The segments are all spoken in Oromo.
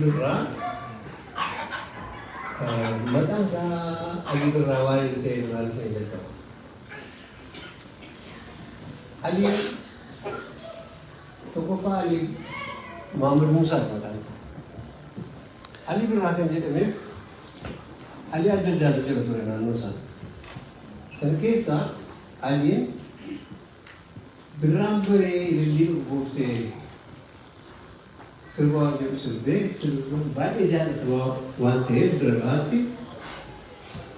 Birraa maqaan isaa Ali Birraa waan ta'e irraan isa jalqaba. Ali tokkoffaa Ali Muhammad Musaa maqaan isaa. Ali Birraa kan jedhameef Ali adda addaatu jira ture naannoo sana. Sana keessaa Aliin Birraan baree ilillii dhufuuftee sirba waan jedhu sirbee sirba baay'ee jaallatama waan ta'eef Birraatti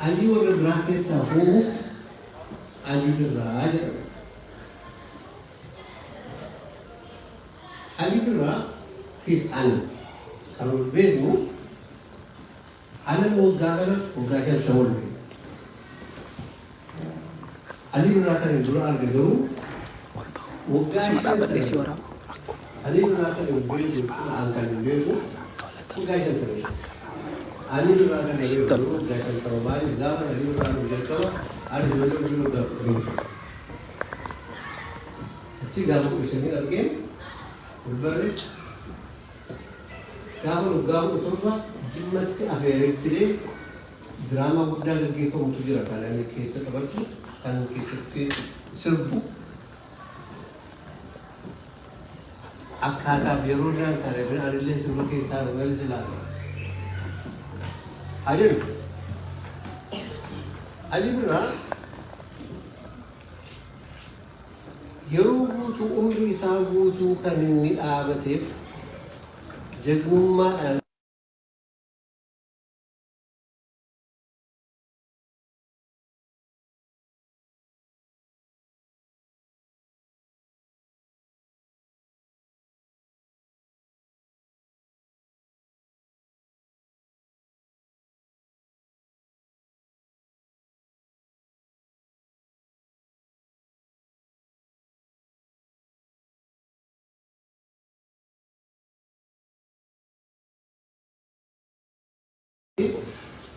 Ali warra biraa keessaa fuuf Ali Birraa jedhama. Ali Birraa kiif ana kan ol beeknu ana waggaa kana waggaa shan ol beeku. Ali Birraa kan dura arge garuu waggaa keessa Ali Birraa kan beeku kan beeku waggaa shan ta'e. Ali Birraa kan beeku waggaa shan ta'e maali gaafa Ali Birraa nu jalqaba Ali Birraa nu beeku. Achi gaafa ishanii argeen ulbarre gaafa waggaa torba jimmatti afeerettidee diraamaa guddaa gaggeeffamutu jira kan inni keessa qabatu kan keessatti sirbu akkaataaf yeroo dhaan kan anillee sirba keessaa dhugal silaata. Ajab Ali Birraa yeroo guutuu umrii isaa guutuu kan inni dhaabateef jagnummaadhaan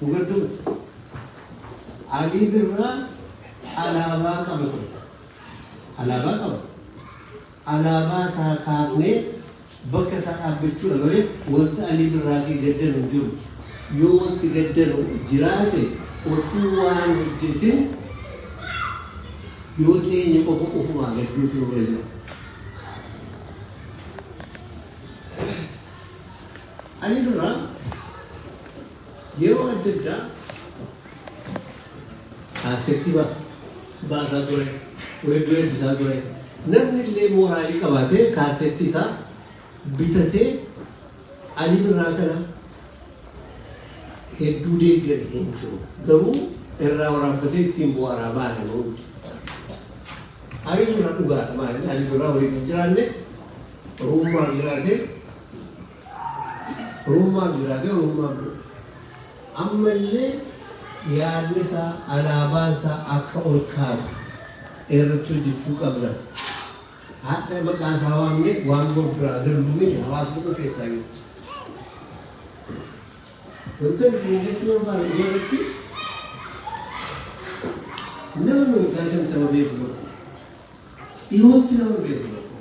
Mugaddum Ali Birraa alaabaa qaba ture. Alaabaa qaba. Alaabaa isaa kaafnee bakka isaa dhaabbachuudha malee wanti Ali Birraatii gaddanu hin jiru. Yoo wanti gaddanu jiraate otuu waan hojjetin yoo teenye qofa ofumaa gadduutu irra jira. Ali Birraa yeroo adda addaa kaasetti baasaa ture, weedduu eebbisaa ture. Namni illee mooraalii qabaatee kaasetti isaa bitatee Ali Birraa kana hedduu deeggaree hin jiru. Garuu irraa waraabbatee ittiin bu'aaraa baane nuti. Ali Birraa dhugaadha maali? Ali Birraa waliin hin jiraanne Oromummaaf jiraate ammallee yaadni isaa alaabaan isaa akka ol kaasu irratti hojjechuu qabna. Haadha maqaa isaa waamne waan biraa garbuun hawaasni keessaa jiru. Wanta isin jechuu barbaadu irratti nama waggaa shantama beeku tokko dhiyootti nama beeku tokko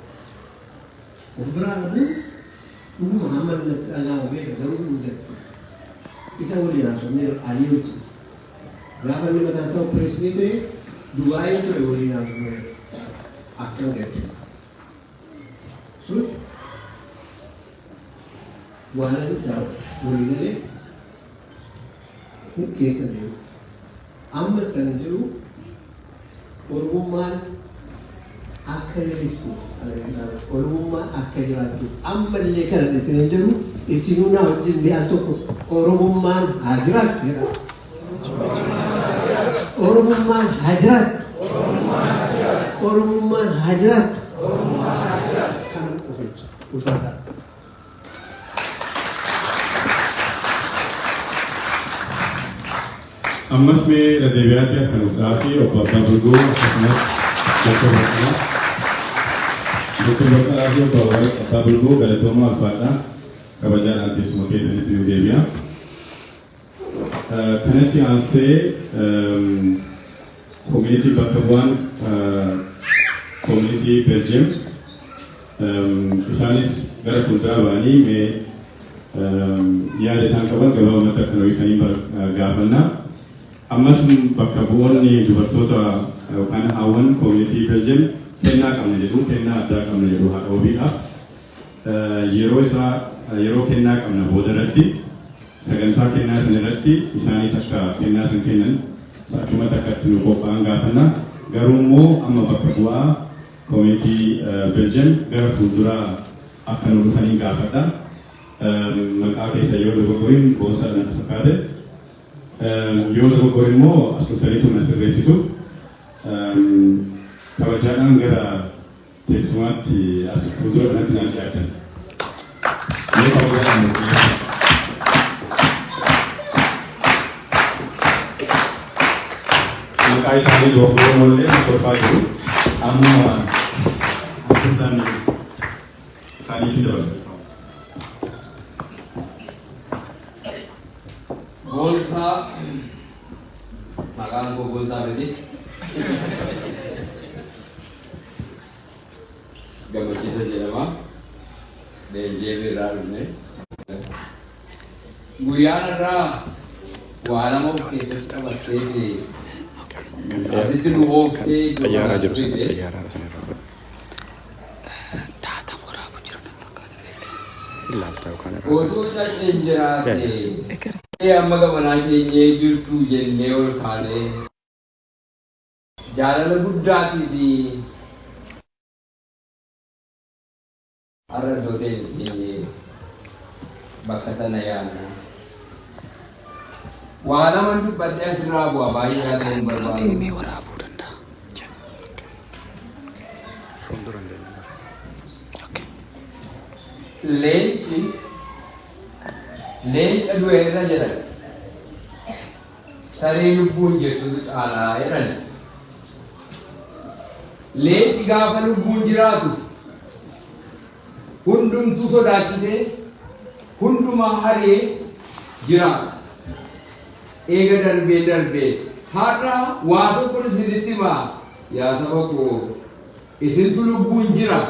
of biraa dhabuun dhuguma hamma natti dhagaama beeka garuu hin gaddu. Isa waliin haasofnee Ali wajjin gaafa inni mataa isaa opereeshinii ta'e Dubaayii ture waliin haasofnee akkam gadde sun waan isaa walii galee keessa deemu. Ammas kan jiru Oromummaan akka lalistuuf Oromummaan akka jiraattuuf ammallee kana isin jiru isinuu na wajjin mi'a tokko Oromummaan haa jiraatu jedha. Oromummaan haa jiraatu. Oromummaan haa jiraatu. Kan ulfaata. Ammas mee deebi'aati akka nuuf dhaafi obbo Abbaa Burgoo akkasumas Doktoora Kabajaa fi obbo Abbaa Burgoo galatooma alfaadhaa kabajaadhaan teessuma keessanitti nu deebi'a. Kanatti aansee community bakka bu'aan community Belgium isaanis gara fuulduraa ba'anii mee yaada isaan qaban gabaabumatti akka noo'isanii gaafannaa. Ammas bakka bu'oonni dubartoota yookaan haawwan koomunitii Belgium kennaa qabna jedhu kennaa addaa qabna jedhu haadha ofiidhaaf yeroo kennaa qabna boodarratti sagantaa kennaa san irratti isaanis akka kennaa san kennan achumatti akka itti nu qophaa'an gaafanna. Garuu immoo amma bakka bu'aa koomunitii Belgium gara fuulduraa akka nu dhufanii gaafadha. Maqaa keessa yoo dogoggoriin boonsaa natti fakkaate. Yoo dogoggori immoo as dhufsaniitu na sirreessitu. Kabajaadhaan gara teessumaatti as fuuldura kanatti naan dhiyaatan. Mee kabajaadhaan maqaa isaanii dogoggoroo mallee kolfaa jiru. Amma akka isaaniif dabarsu. Bolsa makan ko bolsa berarti gammachiisa jedhama leenjii birraa dhufne guyyaan irraa waa lama of keessatti qabattee asitti nu ooftee xayyaaraa jiru sana ilaalta yookaan otoo caceen jiraate amma gamanaa keenyee jirtu jennee ol kaanee jaalala guddaatii fi har'a dootee keenyee bakka sana yaadna. Waa lama dubbadhee asirraa bu'aa baay'ee haa ta'uun barbaadu. waraabuu danda'a. Fuulduraan deemaa. Leenca du'e irra jedhan saree lubbuun jettu caalaa jedhan. Leenci gaafa lubbuun jiraatu hundumtuu sodaachisee hundumaa haree jiraata. Eega darbee har'a waa tokko isinitti himaa yaa saba koo isintu lubbuun jira.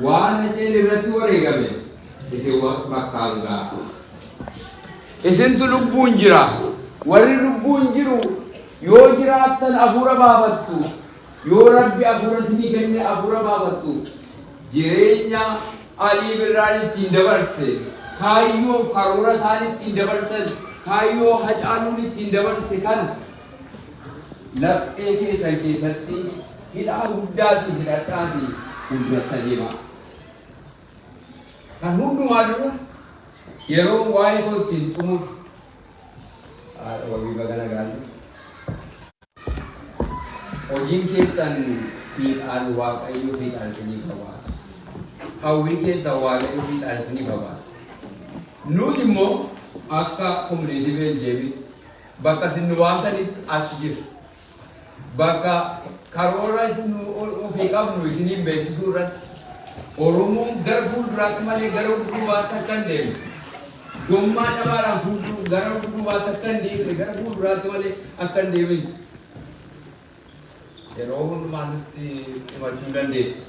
Waan haceen irratti wareegame isin bakkaan ga'a. Isintu lubbuun jira. Warri lubbuun jiru yoo jiraattan hafuura baafattu. Yoo Rabbi hafuura isinii kenne hafuura baafattu. Jireenya alii birraan ittiin dabarse kaayyoo karoora isaan ittiin dabarsan kaayyoo hacaaluun ittiin dabarse kana laphee keessan keessatti hidhaa guddaatii hidhadhaatii fuulduratti adeema. Kan hundumaa dura yeroo waa'ee koo ittiin xumuru haadha wabii bagana gaantu hojiin keessan fiixaan waaqayyo fiixaan isinii babaasu. Hawwiin keessan waaqayyo fiixaan isinii babaasu. Nuti immoo akka komunitii Beljeemii bakka isin nu waamtanitti achi jira. Bakka karoora isin ofii qabnu isiniin beeksisuu irratti Oromoon gara fuulduraatti malee gara duubaatti akka hin deemne. Gommaa cabaadhaan gara duubaatti akka hin deemne gara fuulduraatti malee akka hin deemne. Yeroo hundumaa nutti himachuu dandeessu.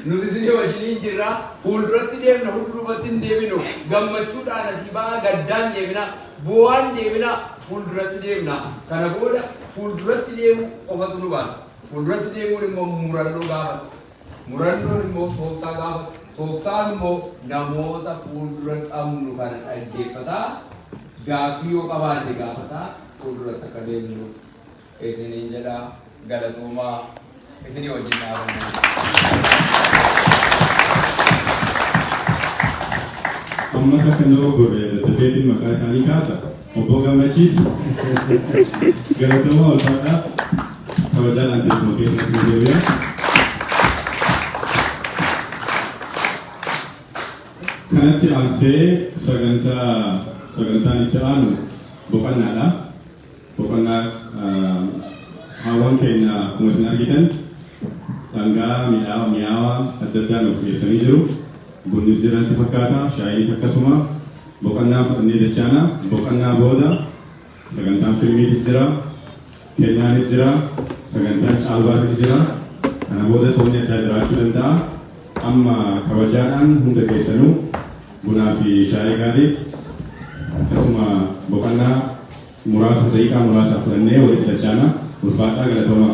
Nuti isinii wajjiniin jirra fuulduratti deemna fuulduratti hin deeminu. Gammachuudhaan asii ba'aa gaddaan deemina bu'aan deemina fuulduratti deemna. Kana booda fuulduratti deemu qofatu nu baasa. Fuulduratti deemuun immoo murannoo gaafata. Murannoon immoo tooftaa gaafata. Tooftaan immoo namoota fuuldura qabnu kana dhaggeeffataa gaaffii yoo qabaate gaafataa fuulduratti akka deemnu isiniin jedha. Galatoomaa isinii wajjin dhaabanna. Ammas akka nu dogoggorre daddabeetiin maqaa isaanii kaasa. Obbo Gammachiis galatoomaa ulfaadhaa kabajaadhaan teessuma keessatti nu deebi'a. Kanatti aansee sagantaan itti aanu boqonnaadha. Boqonnaa haawwan keenya akkuma isin argitan dhangaa mi'aawaa adda addaa nuuf dhiyeessanii jiru. Bunnis jirantti fakkaata, shaayiis akkasuma boqonnaa fudhannee dachaana. Boqonnaa booda sagantaan filmiitis jira, kennaanis jira, sagantaan caalbaatis jira. Kana booda soomni addaa jiraachuu danda'a. Amma kabajaadhaan hunda keessanuu bunaa fi shaayii gaarii akkasuma boqonnaa muraasa daqiiqaa muraasa fudhannee walitti dachaana ulfaadhaa galatoomaa.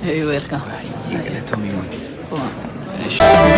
You're welcome. Galatoomi. Oh.